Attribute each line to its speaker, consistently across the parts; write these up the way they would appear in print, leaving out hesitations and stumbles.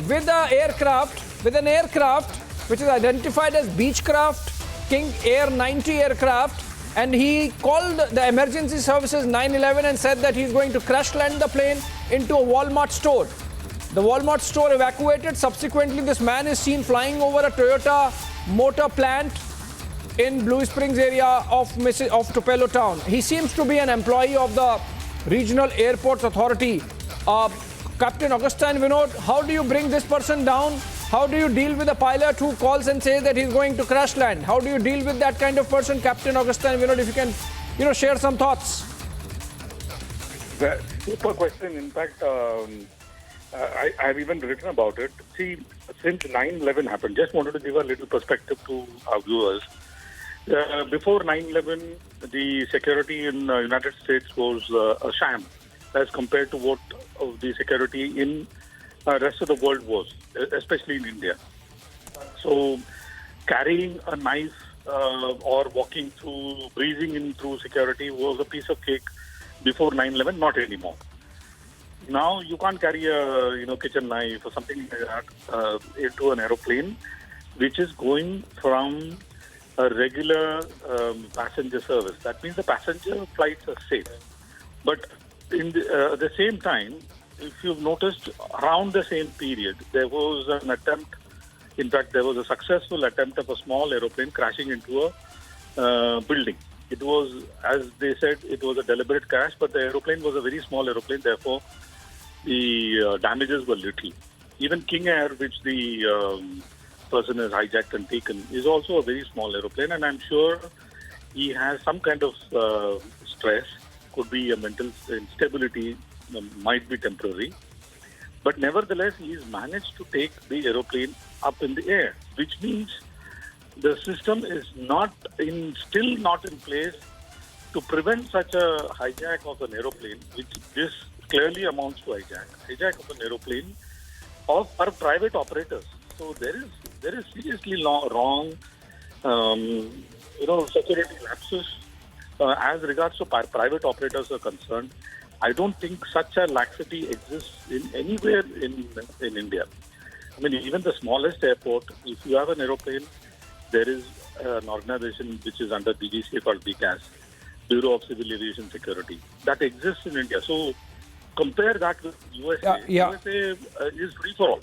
Speaker 1: with an aircraft which is identified as Beechcraft King Air 90 aircraft, and he called the emergency services 911 and said that he's going to crash land the plane into a Walmart store. The Walmart store evacuated. Subsequently, this man is seen flying over a Toyota motor plant in Blue Springs area of Tupelo town. He seems to be an employee of the Regional Airports Authority. Captain Augustine Vinod, how do you bring this person down? How do you deal with a pilot who calls and says that he's going to crash land? How do you deal with that kind of person, Captain Augustine Vinod? If you can, share some thoughts.
Speaker 2: Super question. In fact, I've even written about it. See, since 9/11 happened, just wanted to give a little perspective to our viewers. Before 9/11, the security in the United States was a sham as compared to what the security in the rest of the world was, especially in India. So carrying a knife or walking through, breezing in through security was a piece of cake before 9/11, not anymore. Now you can't carry a kitchen knife or something like that into an aeroplane, which is going from a regular passenger service. That means the passenger flights are safe. But in the same time, if you've noticed, around the same period, there was an attempt. In fact, there was a successful attempt of a small aeroplane crashing into a building. It was, as they said, it was a deliberate crash, but the aeroplane was a very small aeroplane. Therefore, the damages were little. Even King Air, which the person has hijacked and taken, is also a very small aeroplane, and I'm sure he has some kind of stress. Could be a mental instability, might be temporary. But nevertheless, he's managed to take the aeroplane up in the air, which means the system is still not in place to prevent such a hijack of an aeroplane, which this clearly amounts to hijack of an aeroplane of our private operators. So there is seriously wrong, security lapses as regards to private operators are concerned. I don't think such a laxity exists in anywhere in India. I mean, even the smallest airport, if you have an aeroplane, there is an organization which is under DGCA called BCAS, Bureau of Civil Aviation Security, that exists in India. So compare that with USA. USA is free for all.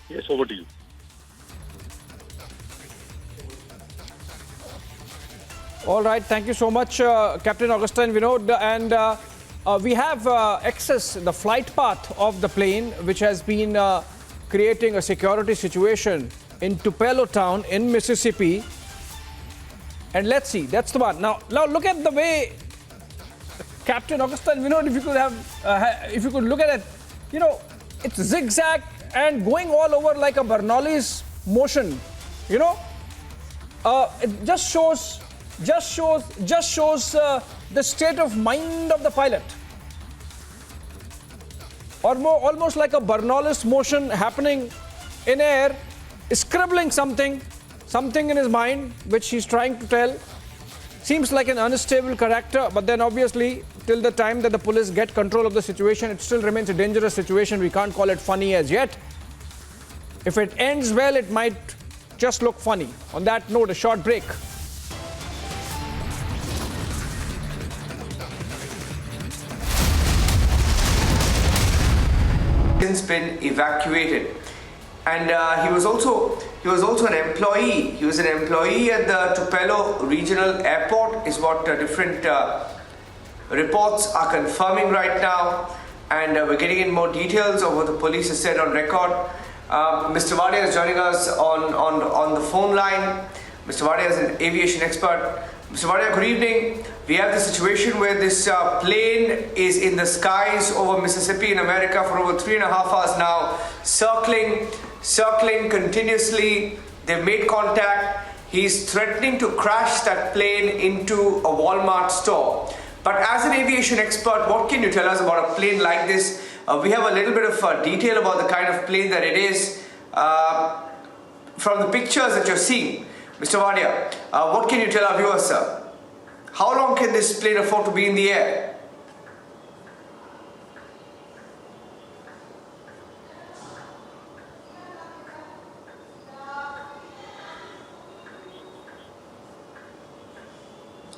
Speaker 2: Yes, over to you.
Speaker 1: All right, thank you so much, Captain Augustine Vinod. And we have the flight path of the plane, which has been creating a security situation in Tupelo town in Mississippi. And let's see, that's the one. Now look at the way, Captain Augustine Vinod, if you could look at it, it's zigzag and going all over like a Bernoulli's motion. It just shows the state of mind of the pilot. Almost like a Bernoulli's motion happening in air, scribbling something in his mind, which he's trying to tell. Seems like an unstable character, but then obviously, till the time that the police get control of the situation, it still remains a dangerous situation. We can't call it funny as yet. If it ends well, it might just look funny. On that note, a short break.
Speaker 3: Since been evacuated, and he was also an employee. He was an employee at the Tupelo Regional Airport, is what different reports are confirming right now, and we're getting in more details of what the police has said on record. Mr. Wadia is joining us on the phone line. Mr. Wadia is an aviation expert. Mr. Wadia, good evening. We have the situation where this plane is in the skies over Mississippi in America for over 3.5 hours now, circling continuously. They've made contact. He's threatening to crash that plane into a Walmart store. But as an aviation expert, what can you tell us about a plane like this? We have a little bit of detail about the kind of plane that it is from the pictures that you're seeing. Mr. Wadia, what can you tell our viewers, sir? How long can this plane afford to be in the air?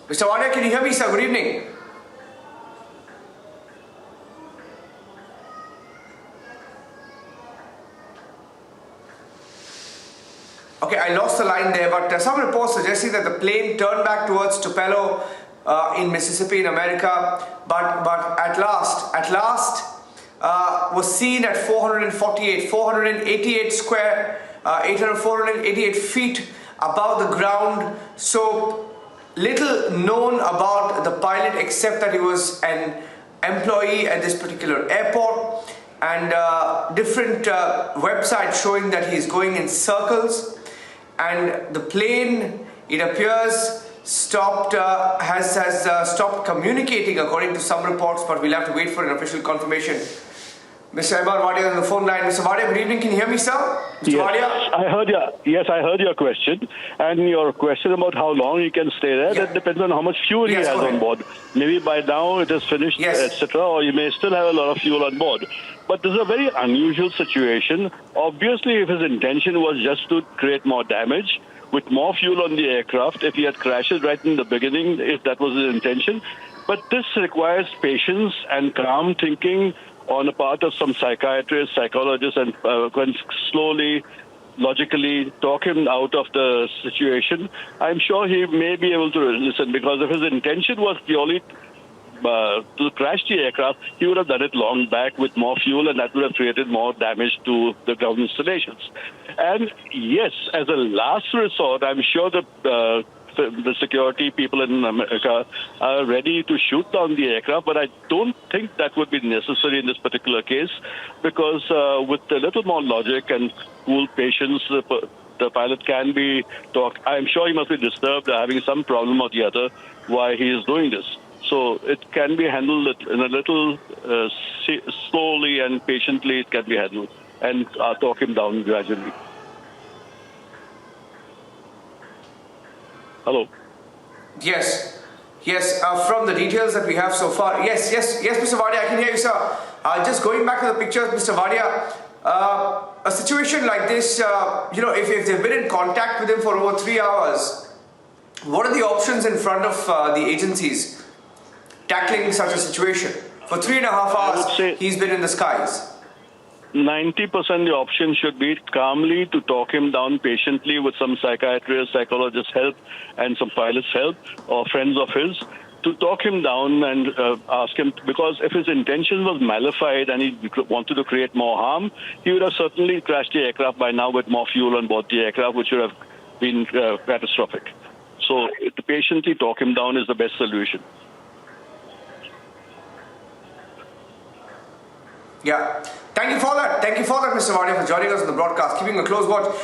Speaker 3: Mr. Wadia, can you hear me, sir? Good evening. Okay, I lost the line there, but some reports suggesting that the plane turned back towards Tupelo in Mississippi in America, but at last was seen at 488 feet above the ground. So little known about the pilot except that he was an employee at this particular airport, and different websites showing that he's going in circles. And the plane, it appears, stopped communicating according to some reports, but we'll have to wait for an official confirmation. Mr. Ahmad Wadia on the phone line. Mr. Wadia, good evening. Can you hear me, sir? Mr. Wadia?
Speaker 4: I heard your question. And your question about how long he can stay there, that depends on how much fuel he has on board. Maybe by now it is finished, etc., or you may still have a lot of fuel on board. But this is a very unusual situation. Obviously, if his intention was just to create more damage, with more fuel on the aircraft, if he had crashed it right in the beginning, if that was his intention. But this requires patience and calm thinking on the part of some psychiatrists, psychologists, and can slowly, logically talk him out of the situation. I'm sure he may be able to listen, because if his intention was purely to crash the aircraft, he would have done it long back with more fuel, and that would have created more damage to the ground installations. And yes, as a last resort, I'm sure the security people in America are ready to shoot down the aircraft, but I don't think that would be necessary in this particular case, because with a little more logic and cool patience, the pilot can be talked. I'm sure he must be disturbed, having some problem or the other, why he is doing this. So it can be handled in a little slowly and patiently. It can be handled, and talk him down gradually. Hello.
Speaker 3: Yes. From the details that we have so far, yes, Mr. Wadia, I can hear you, sir. Just going back to the pictures, Mr. Wadia, a situation like this, if they've been in contact with him for over 3 hours, what are the options in front of the agencies tackling such a situation? For 3.5 hours, he's been in the skies.
Speaker 4: 90% the option should be calmly to talk him down patiently with some psychiatrist, psychologist help, and some pilot's help, or friends of his, to talk him down and ask him, because if his intention was malified and he wanted to create more harm, he would have certainly crashed the aircraft by now with more fuel on board the aircraft, which would have been catastrophic. So to patiently talk him down is the best solution.
Speaker 3: Yeah. Thank you for that, Mr. Wadia, for joining us on the broadcast, keeping a close watch.